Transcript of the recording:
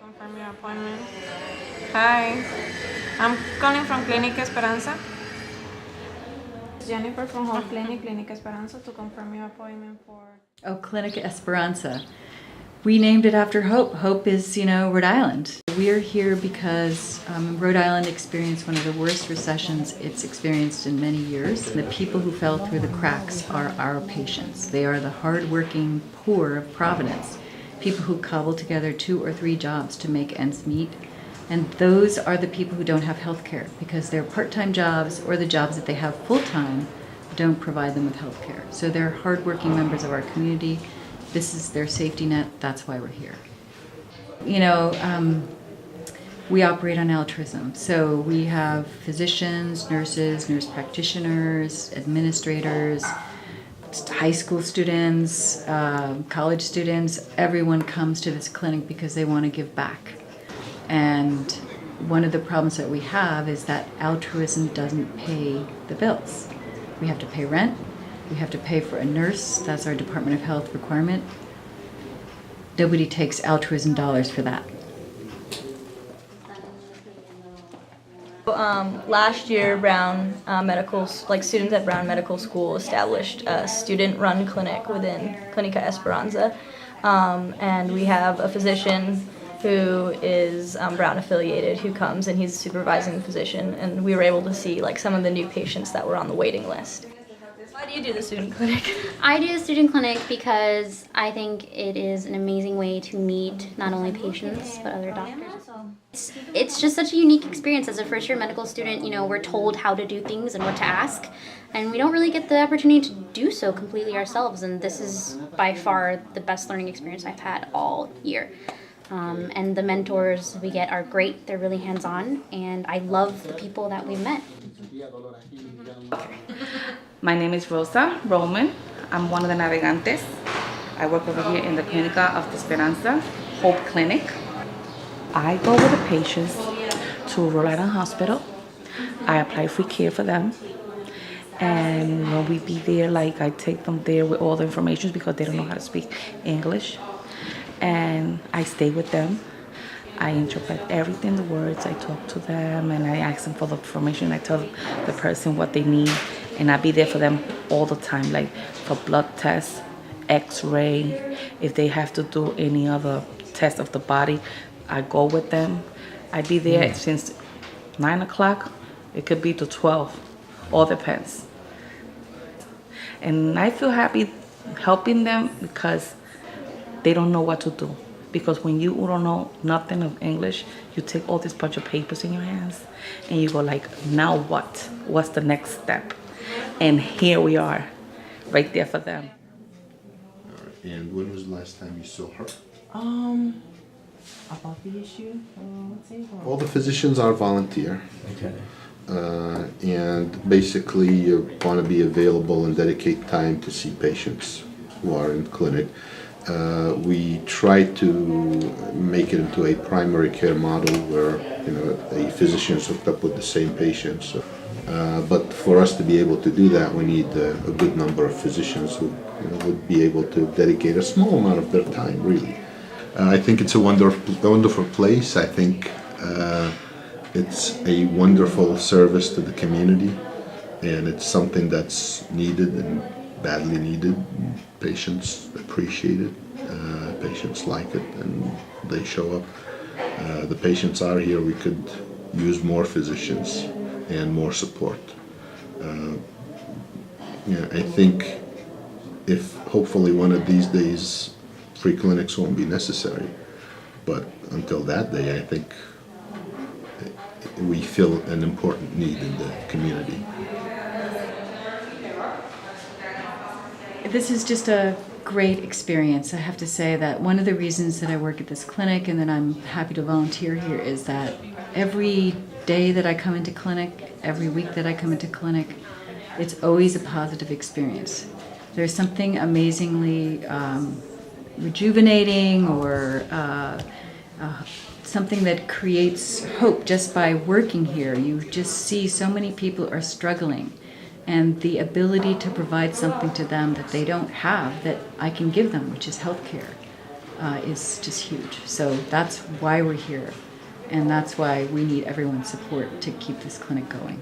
Confirm your appointment. Hi, I'm calling from Clinica Esperanza. Jennifer from Whole Clinic, Clinica Esperanza, to confirm your appointment for... Oh, Clinica Esperanza. We named it after Hope. Hope is, Rhode Island. We're here because Rhode Island experienced one of the worst recessions it's experienced in many years. The people who fell through the cracks are our patients. They are the hardworking poor of Providence, people who cobble together 2 or 3 jobs to make ends meet. And those are the people who don't have health care because their part-time jobs or the jobs that they have full-time don't provide them with health care. So they're hardworking members of our community. This is their safety net. That's why we're here. We operate on altruism. So we have physicians, nurses, nurse practitioners, administrators, high school students, college students. Everyone comes to this clinic because they want to give back. And one of the problems that we have is that altruism doesn't pay the bills. We have to pay rent. We have to pay for a nurse. That's our Department of Health requirement. Nobody takes altruism dollars for that. Last year, students at Brown Medical School established a student-run clinic within Clinica Esperanza, and we have a physician who is Brown affiliated who comes and he's a supervising physician, and we were able to see some of the new patients that were on the waiting list. Why do you do the student clinic? I do the student clinic because I think it is an amazing way to meet not only patients but other doctors. It's just such a unique experience. As a first-year medical student, we're told how to do things and what to ask, and we don't really get the opportunity to do so completely ourselves, and this is by far the best learning experience I've had all year. And the mentors we get are great. They're really hands-on, and I love the people that we've met. My name is Rosa Roman. I'm one of the navegantes. I work over here in the Clinica of Esperanza, Hope Clinic. I go with the patients to Rhode Island Hospital. I apply free care for them. And when we be there, I take them there with all the information because they don't know how to speak English. And I stay with them. I interpret everything, the words, I talk to them, and I ask them for the information. I tell the person what they need, and I be there for them all the time, for blood tests, x-ray. If they have to do any other test of the body, I go with them. I be there since 9 o'clock. It could be to 12, all depends. And I feel happy helping them because they don't know what to do. Because when you don't know nothing of English, you take all this bunch of papers in your hands and you go now what? What's the next step? And here we are, right there for them. All right. And when was the last time you saw her? About the issue? All the physicians are volunteer. Okay. And basically you want to be available and dedicate time to see patients who are in clinic. We try to make it into a primary care model where a physician is hooked up with the same patients. But for us to be able to do that, we need a good number of physicians who would be able to dedicate a small amount of their time, really. I think it's a wonderful place. I think it's a wonderful service to the community, and it's something that's needed and badly needed. Patients appreciate it. Patients like it, and they show up. The patients are here. We could use more physicians and more support. I think if hopefully one of these days free clinics won't be necessary, but until that day, I think we feel an important need in the community. This is just a great experience. I have to say that one of the reasons that I work at this clinic and that I'm happy to volunteer here is that every day that I come into clinic, every week that I come into clinic, it's always a positive experience. There's something amazingly rejuvenating or something that creates hope just by working here. You just see so many people are struggling, and the ability to provide something to them that they don't have that I can give them, which is health care, is just huge. So that's why we're here, and that's why we need everyone's support to keep this clinic going.